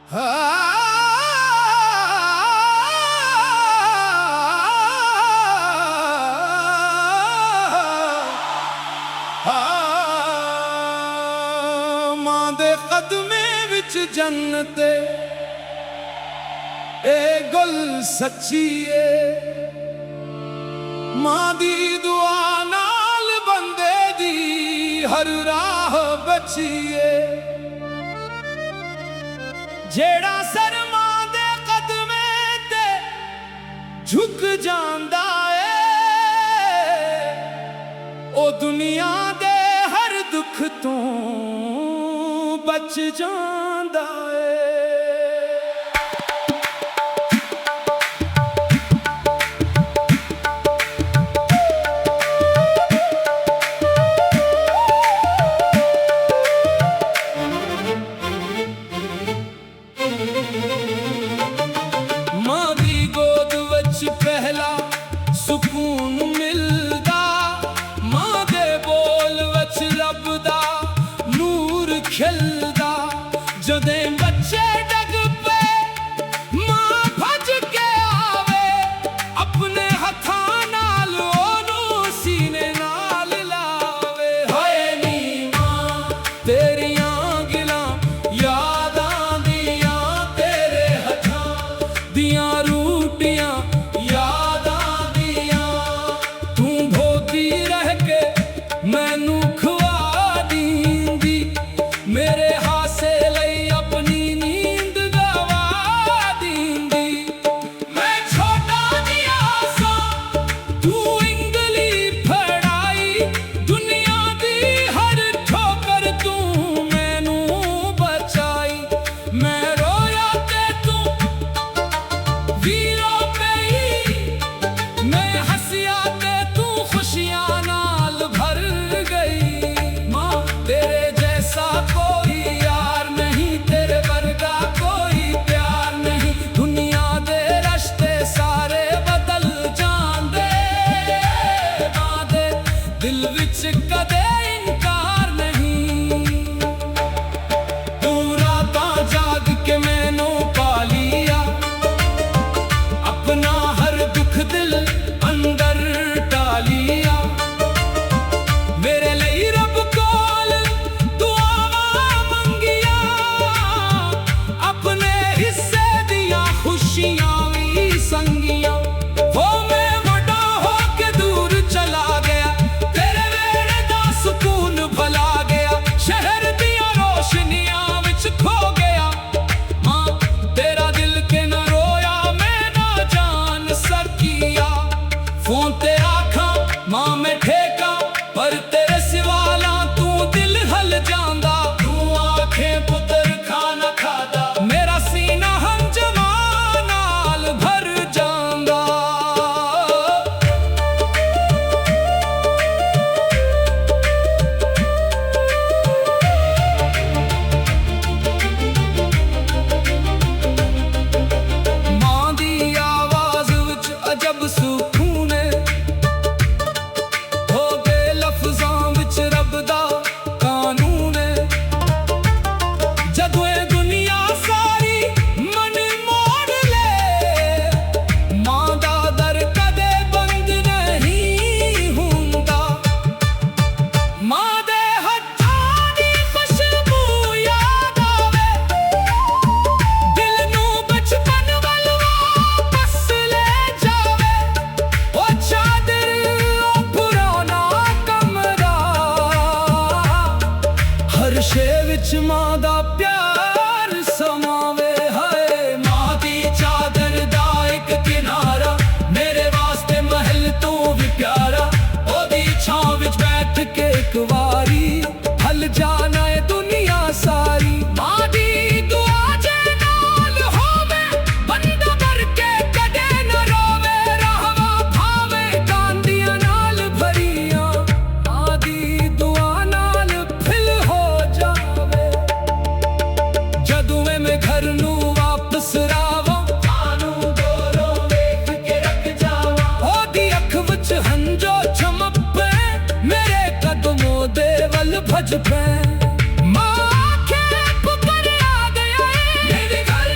मां दे कदमे विच जन्नते ए गुल सच्ची है। मां दी दुआ नाल बंदे दी हर राह बची है। जेड़ा सर मां दे कदमे ते झुक जांदा है ओ दुनिया दे हर दुख तो बच जांदा है। मां दी गोद विच पहला सुकून मिलदा, मां दे बोल विच रब दा नूर खिलदा। जदे बच्चे डग पे मां भज के आवे, अपने हथां नाल ओनू सीने नाल लावे। हाय नी मां तेरियां गिलां यादां दियां, तेरे हथां दियां रूटियां यादां दियां। तू भोगी रह के मैनू खुआ दींदी, मेरे हासे लई अपनी नींद गवा दींदी। मैं छोटा जिहा सां तू इंगली फड़ाई, दुनिया दी हर ठोकर तू मैनू बचाई। मैं रोया ते तू वीरों पे ही, मैं हंसिया ते तू खुशियां नाल भर गई। मां तेरे जैसा कोई यार नहीं, तेरे वर्गा कोई प्यार नहीं। दुनिया दे रश्ते सारे बदल जांदे, मां दे दिल विच कदे इनकार नहीं। तू रातां जाग के मैनू पा लिया, अपना हर दुख दिल अंदर टालिया। मेरे लिए रब कोल दुआवां मंगिया, अपने हिस्से दियां खुशियां भी संगियां। वो मैं वड्डा हो के दूर चला गया, तेरे वेड़े दा सुकून भला गया। शहर दियां रोशनियां विच खो गया, मां तेरा दिल के न रोया मैं ना जान सकिया। फोन ते आखां मां मैं ठेका, पर तेरे सिवाला तू दिल हल जांदा। तू आखें पुत्र खाना खादा, मेरा सीना हंजमा नाल भर जांदा। मां दी आवाज विच अजब सुकून है, हो गए लफ्जां विच रब दा कानून है। जदों ए दुनिया सारी मन मोड़ ले, मां दा दर कदे बंद नहीं हुंदा। मां दे हत्थां दी खुशबू याद आवे, दिल नू बचपन वल वापस ले जावे। ओ चादर ओ पुराना कमरा, हर शे विच मां दा प्यार समावे। हाय मां दी चादर दा इक किनारा, मेरे वास्ते महल तू भी प्यारा। ओदी छां विच बैठ के इक वारी हल जाना है दुनिया सारी। मां दी दुआ जे नाल होवे, बंदा डर के कदे न रोवे। रहवा भावे कांदियां नाल भरियां, मां दी दुआ नाल फिल हो जावे। जदों मैं घर नू वापस रावां, आनू दोरों देख के रख जावां। ओदी अख विच हंजो चमके, मेरे कदमों दे वल भज पे। मां आखे पुत्र आ गया है, मेरे घर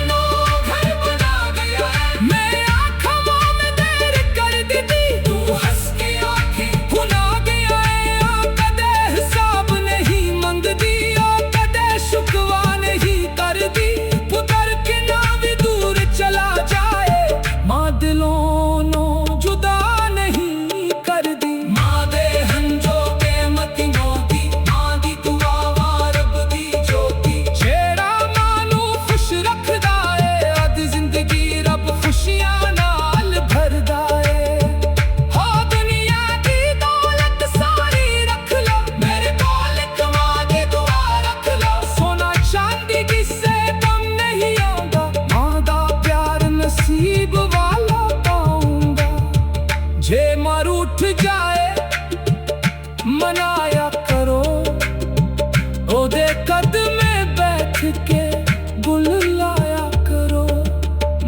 फुल लाया करो।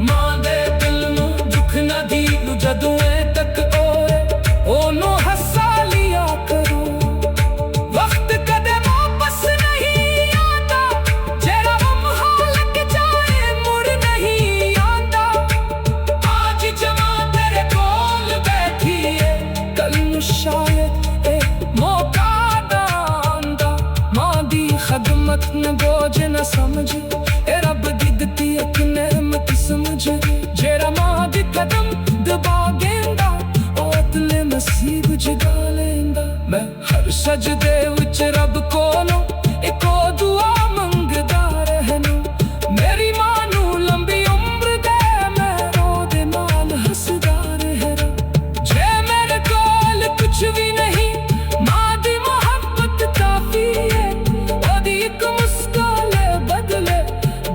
मां दे दिल नू दुख ना दी जदों तक ओए ओनू हसा लिया करो। वक्त कदे वापस नहीं आता, जेड़ा लम्हा लग जाए मुड़ नहीं आंदा। आज जमा तेरे कोल बैठी है, कल नू शायद ए मौका ना आंदा। मां दी खदमत न बोझ न समझ, ए रब दी दित्ती इक नेमत समझ। जेड़ा मां दी कदम दबा गेंदा, ओ अदले नसीब जगा लेंदा। मैं हर सजदे विच रब कोलों इको दुआ मंगदा रहना। मेरी मां नू लंबी उम्र दे, मैं रोदे नाल हसदा रहना। जे मेरे कोल कुछ भी नहीं, मां दी मोहब्बत काफी है। ओदी इक मुस्कान बदले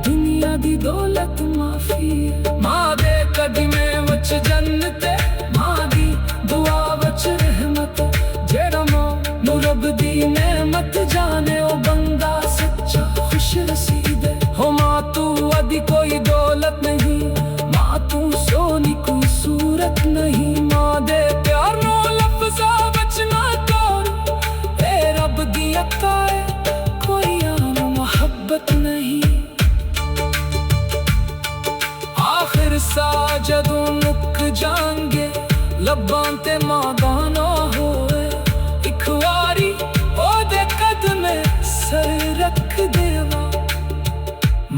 दुनिया दी दौलत माफी है। मां दे कदमे विच जन्नत, मां दी दुआ विच रहमत। जेड़ा मां नू रब दी नेमत जाने, ओ बंदा सच्चा खुश नसीब है। हो मां तू अदी कोई दौलत नहीं, मां तू सोनी कोई सूरत नहीं। मां दे प्यार नू लफ्ज़ां विच ना तोड़, ए रब दी अता है कोई आम मोहब्बत नहीं। आखिर सा जदों मुक जांगे, लब्बां ते मां दा ना होए। इक वारी ओदे कदमे सर रख देवा,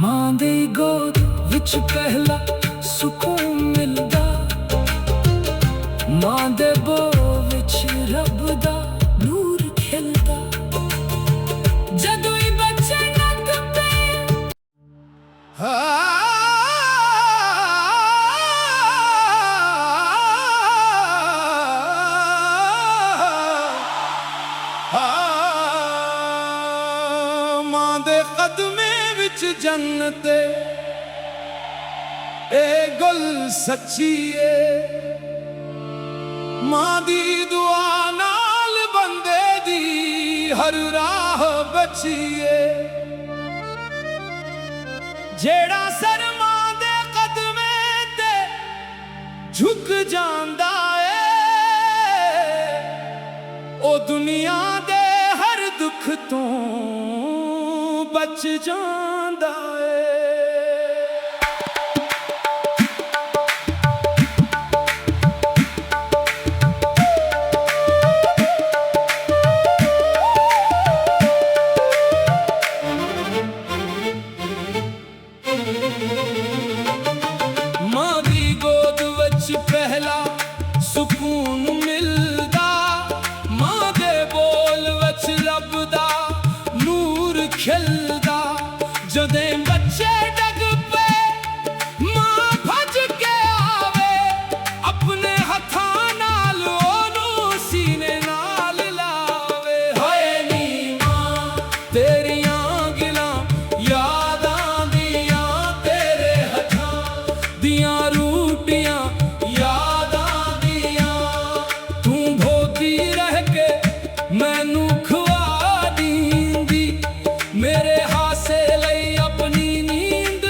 मां दी गोद विच पहला सुकून मिलदा। मां दे बो विच रब दा नूर खिलदा। जदों ही बच्चे नक पे मां दे कदमे विच जन्नत, ए गुल सच्ची है। मां दी दुआ नाल बंदे दी हर राह बची है। जेड़ा सर मां दे कदमे ते झुक जांदा है, ओ दुनिया दे हर दुख तो बच जांदा है। मां दी गोद विच पहला सुकून मिलदा। मां दे बोल विच रब दा नूर खिलदा। जदे बच्चे डग पे मां भज के आवे, अपने हथां नाल ओनू सीने नाल लावे। हाय नी मां तेरियां गिलां यादां दियां, तेरे हथां दियां रूटियां यादां दियां। तू भोगी रह के मैनू खवा दींदी, मेरे हासे लई अपनी नींद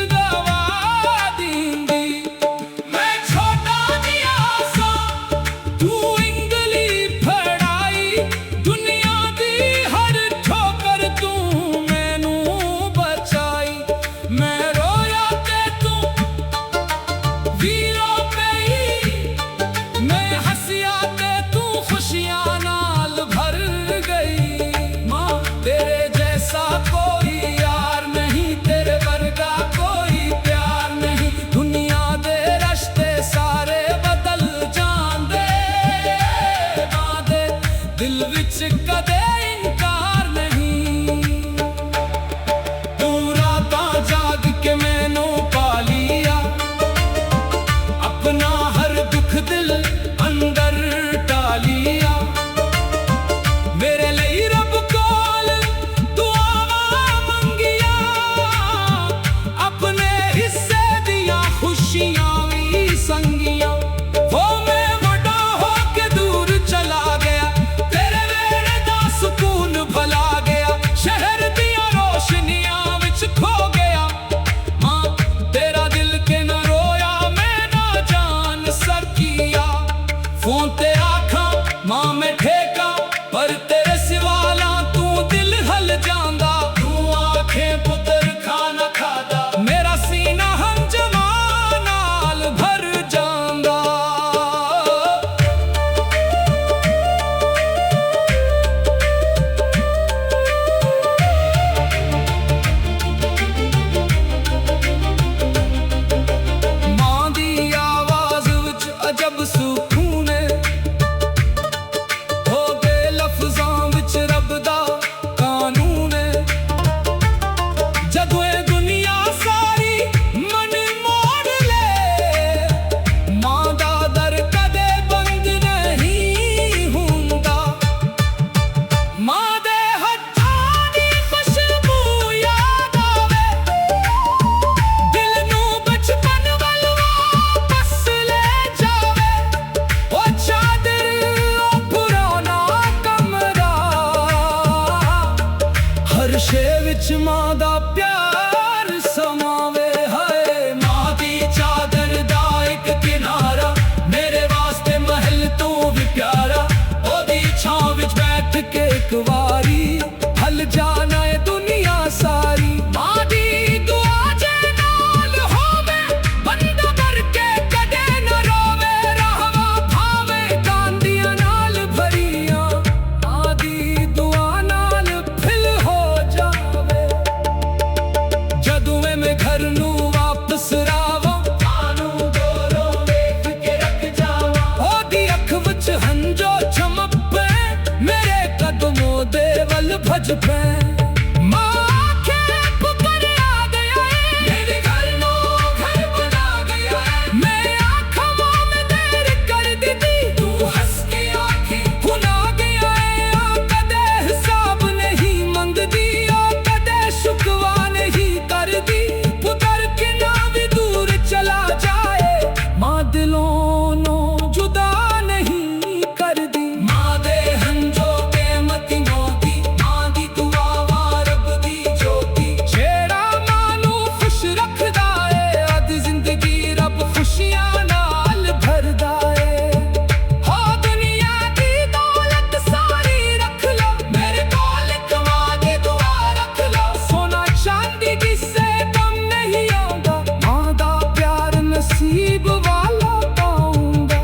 पे माँ आंखें पुकार आ गया है, मेरे घर नो घर बना गया है। मैं आँखों में देर कर दी थी, तू हंस के आँखें खुला गया है। कदे हिसाब नहीं मंग दी, कदे शुकवा नहीं कर दी। पुत्र के ना भी दूर चला जाए, माँ दिलों नो जुदा नहीं कर दी। माँ दे हंजो के मती मोती, माँ दी दुआ रब दी जोती। जेड़ा माँ नू खुश रखदा है, अद जिंदगी रब खुशियां नाल भरदा है। हो दुनिया दी दौलत सारी रख लो, मेरे कोल कमां दी दुआ रख लो। सोना चांदी जिससे कम नहीं आंदा, माँ दा प्यार नसीब वाला पाऊंगा।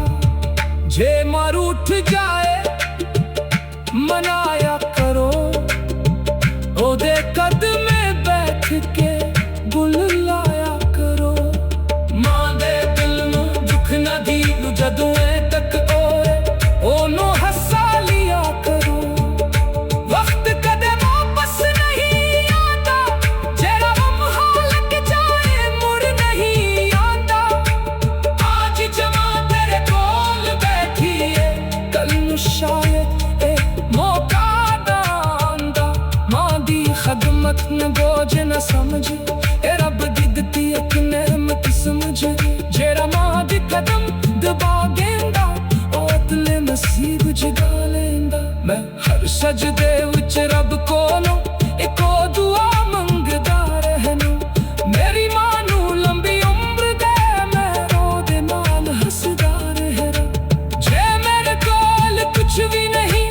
जे मर उठ जाए मनाया करो, ओदे कदमे बैठ के बुल लाया करो। माँ दे दिल में दुख न दीलू, जदों तक ओए ओनू हंसा लिया करो। वक्त कदे वापस नहीं आता, जेड़ा लम्हा लग जाए मुड़ नहीं आता। आज जमा तेरे कोल बैठी है, कल नू शायद ए मौका ना आंदा। माँ दी खदमत न बोझ न समझ, ए रब दी दित्ती इक नेमत समझ। जेड़ा माँ दी कदम दबा गेंदा, ओ अतले नसीब जगा लेंदा। मैं हर सजदे विच रब कोलों इको दुआ मंगदा रहना, मेरी माँ नू लंबी उम्र दे, मैं ओदे नाल हसदा रहना। जे मेरे कोल कुछ भी नहीं,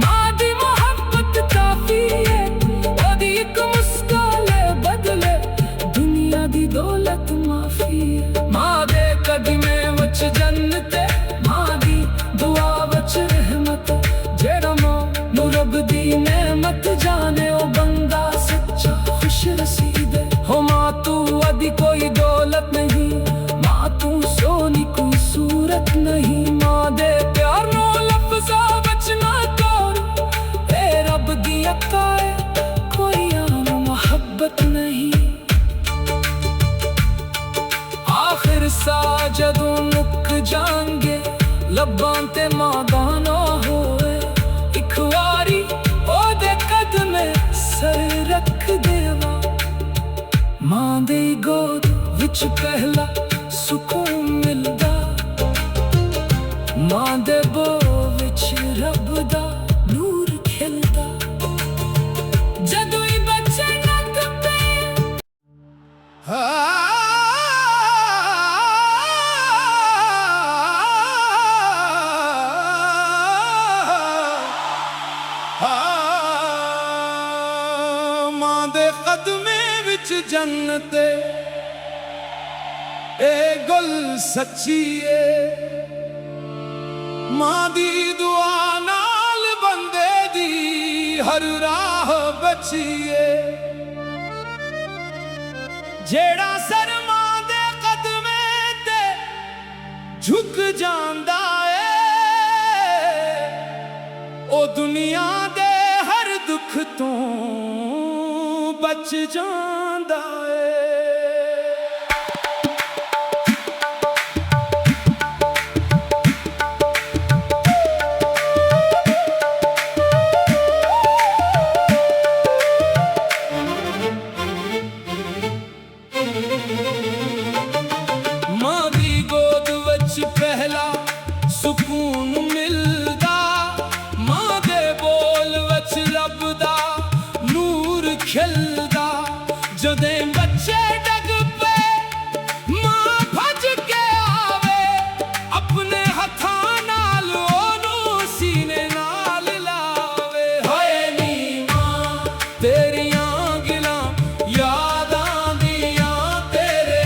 माँ दी मोहब्बत काफी है। ओदी इक मुस्काले बदले दुनिया दी दौलत माफी है। माँ दे कदमे वच जन्नत, माँ दी दुआ वच रहमत। जेड़ा माँ नू रब दी नेमत जाने, ओ बंदा सच्चा खुश नसीब है। हो माँ तू अदी कोई दौलत नहीं, माँ तू सोनी कोई सूरत नहीं। माँ दे प्यार नो लफ्ज़ा वच ना तोड़, ए रब दी अता है कोई आन मोहब्बत नहीं। आखिर सा जदों मुक जाएंगे, लब्बां ते माँ दा ना होए। इक वारी ओदे कदमे सर रख देवा, माँ दी गोद विच पहला सुकून मिलदा। माँ दे बो विच रब दा नूर खिलदा। जदों ही बच्चे नक पे माँ दे कदमे विच जन्नत, ए गुल सच्ची है। माँ दी दुआ नाल बंदे दी हर राह बचिए। जेड़ा सर माँ दे कदमे ते झुक जांदा है, ओ दुनिया दे हर दुख तो बच जांदा है। माँ दी गोद वच पहला सुकून मिलदा, माँ दे बोल वच रब दा नूर खिलदा। जदे बच्चे डग पे माँ भज के आवे, अपने हथां नाल ओनू सीने नाल लावे। हाय नी माँ तेरियां गिलां यादां दियां तेरे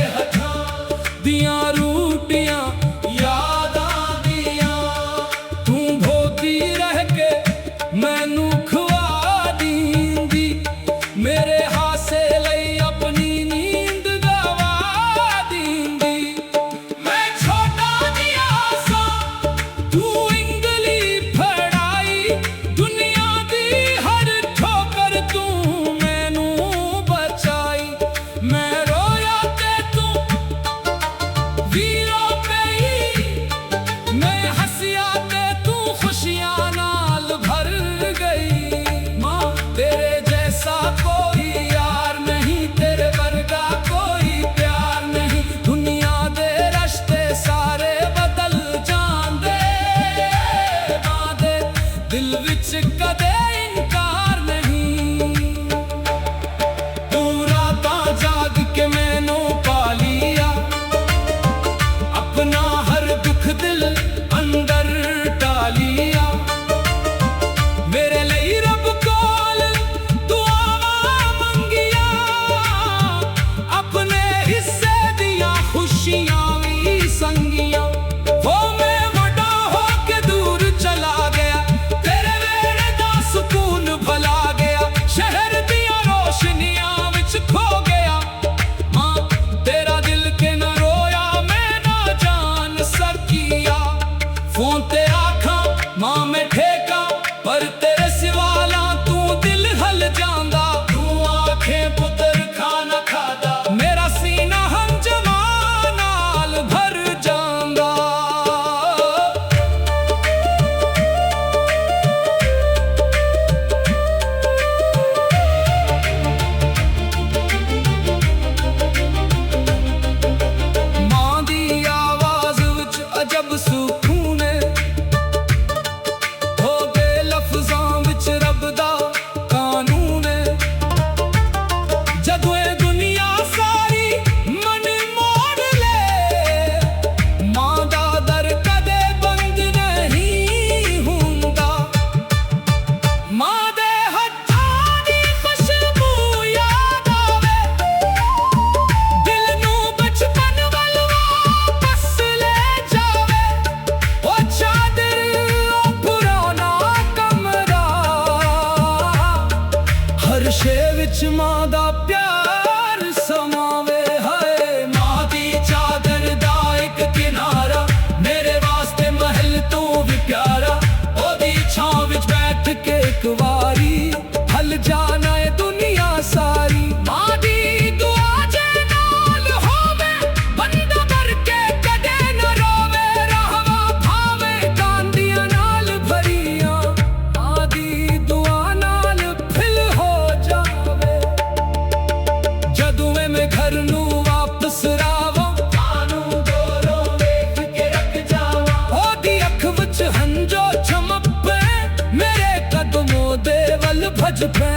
गज पे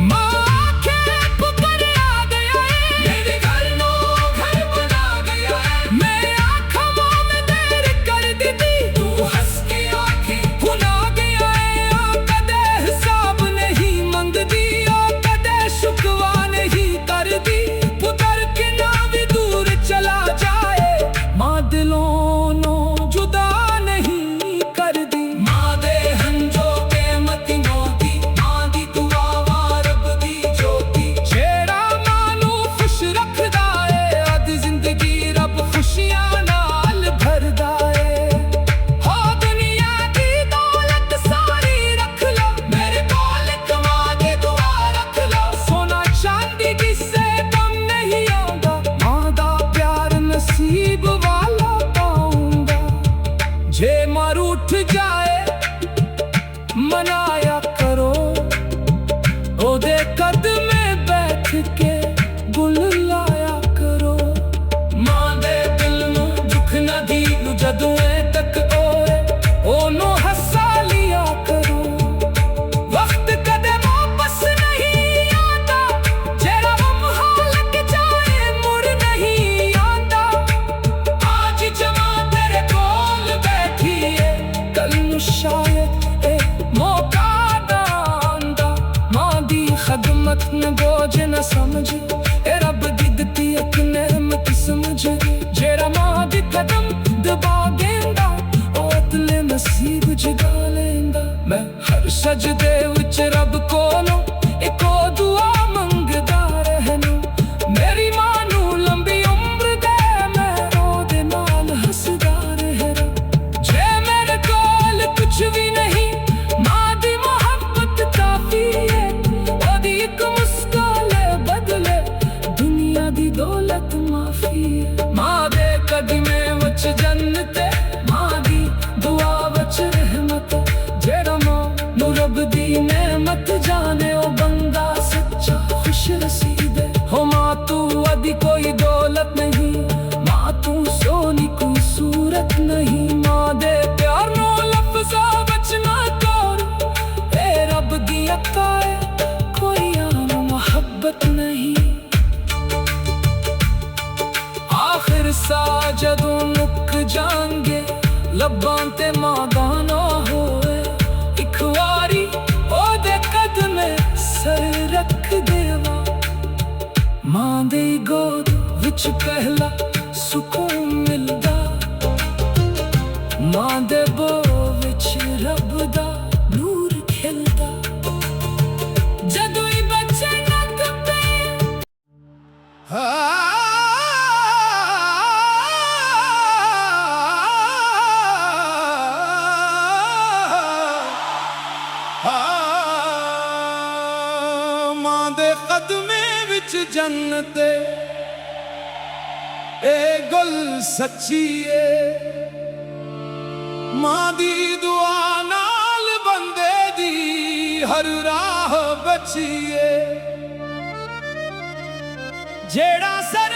मां आखे पुकार आ गया है, मेरे घर नो घर बना गया है। मैं आँखों में देर कर दी थी, तू हंस के आंखें भुला गया है। आ कदे हिसाब नहीं मंग दी, आ कदे शुकवा नहीं कर दी। पुतर के ना भी दूर चला जाए, मां दिलों नो जुदा नहीं कर दी। मां दे हंजो के मती मोती, मां दी दुआ वा रब दी जोती। जेड़ा मां नू खुश रखदा है, अद जिंदगी रब खुशियां नाल भरदा है। हो दुनिया दी दौलत सारी रख लो, मेरे कोल कमा के दुआ रख लो। सोना चांदी जिससे कम नहीं आंदा, मां दा प्यार नसीब वाला पाऊंगा। जे मर उठ जाए मनाया करो, ओदे कदमे बैठ के बुल लाया करो। मां दे दिल नू दुख ना दी जदों तक ओए ओनू हंसा लिया करो। वक्त कदे वापस नहीं आता, जेड़ा लम्हा लग जाए मुड़ नहीं आंदा। आज जमा तेरे कोल बैठी है, कल नू शायद ए मौका ना आंदा। मां दी खदमत न बोझ न समझ, ए रब दी दित्ती इक नेमत समझ। जेड़ा मां दी कदम दबा देंदा, ओ अदले नसीब जगा लेंदा। मैं हर सजदे विच रब कोलों इको दुआ मंगदा रहना, मेरी मां नू लंबी उम्र दे, मैं ओदे नाल हसदा रहना। जे मेरे कोल कुछ भी नहीं, मां दी मोहब्बत काफी है। ओदी इक मुस्कान बदले दुनिया दी दौलत माफी है। मां दे कदमे वच जन्नत, मां दी दुआ वच रहमत। जेड़ा मां नू रब दी नेमत जाने, ओ बंदा सच्चा खुश नसीब है। हो मां तू अदी कोई दौलत नहीं, मां तू सोनी कोई सूरत नहीं। मां दे प्यार नो लफ्ज़ा वच ना तोड़, ए रब दी अता है कोई आम मोहब्बत नहीं। आखिर सा जदों मुक जांगे, लब्बां ते मां दा ना होए। इक वारी ओदे कदमे सर रख देवा, मां दी गोद विच पहला सुकून मिलदा। मां दे बो विच रब दा नूर खिलदा। जदों ही बच्चे नक पे मां दे कदमे विच जन्नत, ए गुल सच्ची है। मां दी दुआ नाल बंदे दी हर राह बची है। जेड़ा सर